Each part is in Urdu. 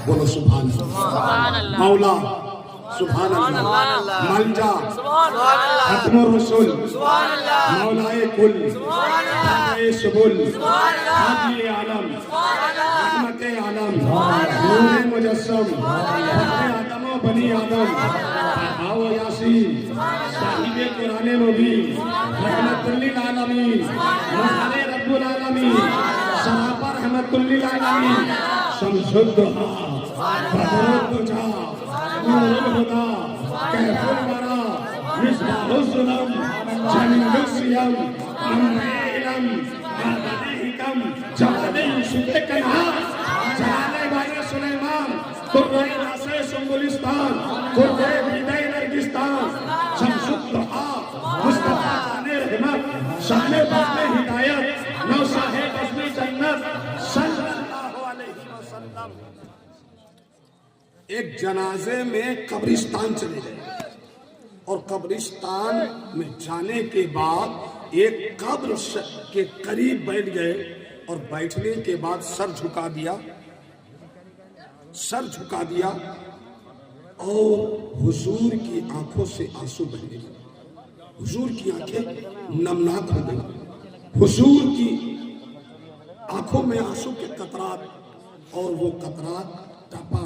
بولو سبحان اللہ. مولا سبحان اللہ. ملجا ختم الرسول مولائے کل مولائے سبل حاجی عالم رحمت عالم نور مجسم آدم و بنی آدم آو یاسین صاحب قرآن مبین رحمت للعالمین مظہر رب العالمین سراپا رحمت للعالمین شمس الضحیٰ بدر الدجا نور الہدیٰ کہف الورا مصباح الظلم جلیل السیام عمر علم عابد حکم جواد یوسف کنعان جلال بھائی سلیمان قرۂ ناصر سنبلستان قرۂ بیدہ نرگستان شمس الضحیٰ مصطفیٰ جان رحمت شان بزم ہدایت نوساہ بزم جنت صلی اللہ علیہ وسلم. ایک جنازے میں قبرستان چلے گئے اور قبرستان میں جانے کے بعد ایک قبر کے قریب بیٹھ گئے اور بیٹھنے کے بعد سر جھکا دیا اور حضور کی آنکھوں سے آنسو بہنے لگے. حضور کی آنکھیں نمناک ہو گئی. حضور کی آنکھوں میں آنسو کے قطرات اور وہ قطرات ٹپا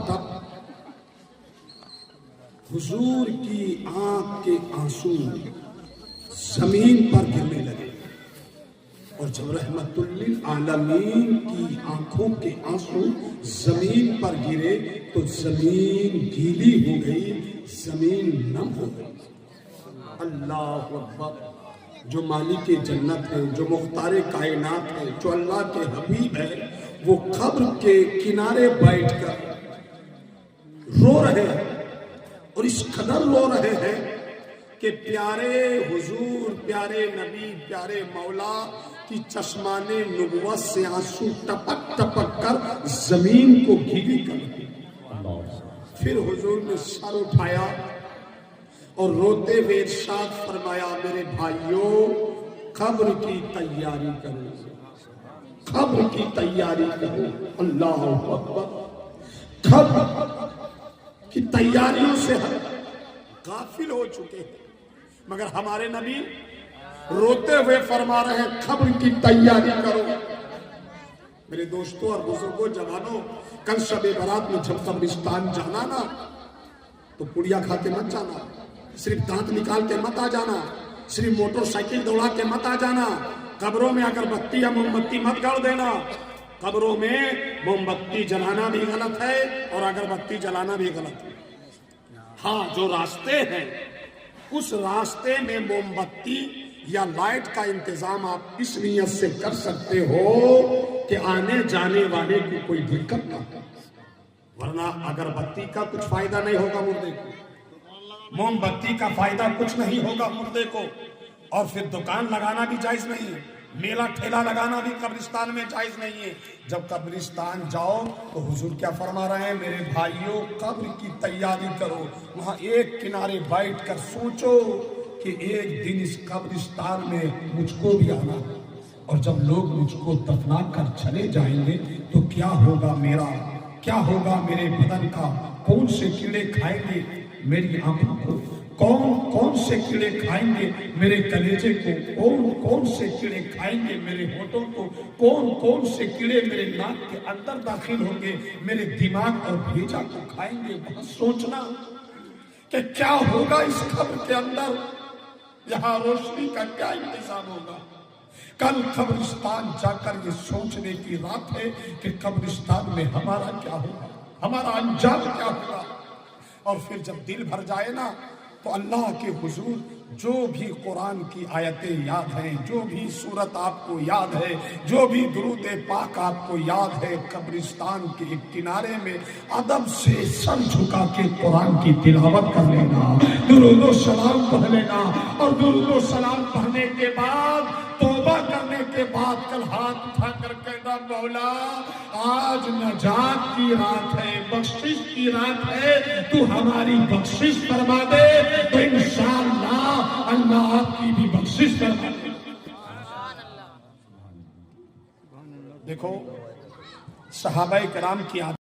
ٹپ حضور کی آنکھ کے آنسو زمین پر گرنے لگے. اور جب رحمت للعالمین کی آنکھوں کے آنسو زمین پر گرے تو زمین گیلی ہو گئی, زمین نم ہو گئی. اللہ اکبر. جو مالک جنت ہے, جو مختار کائنات ہے, جو اللہ کے حبیب ہے, وہ قبر کے کنارے بیٹھ کر رو رہے ہیں اور اس قدر رو رہے ہیں کہ پیارے حضور, پیارے نبی, پیارے مولا کی چشمان نبوت سے آنسو ٹپک ٹپک کر زمین کو گیلی کر دی. پھر حضور نے سر اٹھایا اور روتے ہوئے ارشاد فرمایا, میرے بھائیوں قبر کی تیاری کرو, قبر کی تیاری کرو. اللہ اکبر. قبر کی تیاریوں سے ہم غافل ہو چکے ہیں, مگر ہمارے نبی روتے ہوئے فرما رہے ہیں قبر کی تیاری کرو. میرے دوستوں اور بزرگوں, جوانوں, کل شب برات میں جب قبرستان جانا نا تو پڑیا کھا کے مت جانا, صرف دانت نکال کے مت آ جانا, صرف موٹر سائیکل دوڑا کے مت آ جانا. قبروں میں اگر بتی یا موم بتی مت گڑ دینا. قبروں میں موم بتی جلانا بھی غلط ہے اور اگر بتی جلانا بھی غلط ہے. ہاں, جو راستے ہیں اس راستے میں موم بتی یا لائٹ کا انتظام آپ اس نیت سے کر سکتے ہو کہ آنے جانے والے کو کوئی دقت نہ ہو, ورنہ اگر بتی کا کچھ فائدہ نہیں ہوگا مردے کو, موم بتی کا فائدہ کچھ نہیں ہوگا مردے کو. اور پھر دکان لگانا بھی جائز نہیں ہے, میلہ ٹھیلا لگانا بھی قبرستان میں جائز نہیں ہے. جب قبرستان جاؤ تو حضور کیا فرما رہے ہیں, میرے بھائیوں قبر کی تیاری کرو. وہاں ایک کنارے بیٹھ کر سوچو کہ ایک دن اس قبرستان میں مجھ کو بھی آنا ہے, اور جب لوگ مجھ کو دفنا کر چلے جائیں گے تو کیا ہوگا میرا, کیا ہوگا میرے بدن کا, کون سے کیڑے کھائیں گے میری آنکھوں کو, کون سے کیڑے کھائیں گے میرے کلیجے کو, کون سے کیڑے کھائیں گے میرے ہونٹوں کو, کون سے کیڑے میرے ناک کے اندر داخل ہوں گے, میرے دماغ اور بھیجا کو کھائیں گے. بہت سوچنا کہ کیا ہوگا اس قبر کے اندر, یہاں روشنی کا کیا انتظام ہوگا. کل قبرستان جا کر یہ سوچنے کی رات ہے کہ قبرستان میں ہمارا کیا ہوگا, ہمارا انجام کیا ہوگا. اور پھر جب دل بھر جائے نا تو اللہ کے حضور جو بھی قرآن کی آیتیں یاد ہیں, جو بھی سورت آپ کو یاد ہے, جو بھی درود پاک آپ کو یاد ہے, قبرستان کے ایک کنارے میں ادب سے سر جھکا کے قرآن کی تلاوت کر لینا, درود و سلام پڑھ لینا, اور درود و سلام پڑھنے کے بعد توبہ کرنے کے بعد کل ہاتھ اٹھا کر کہنا, مولا آج نجات کی رات ہے, بخشش کی رات ہے, تو ہماری بخشش فرما دے تو انشاءاللہ اللہ آپ کی بھی بخشش فرما دے. دیکھو صحابہ کرام کی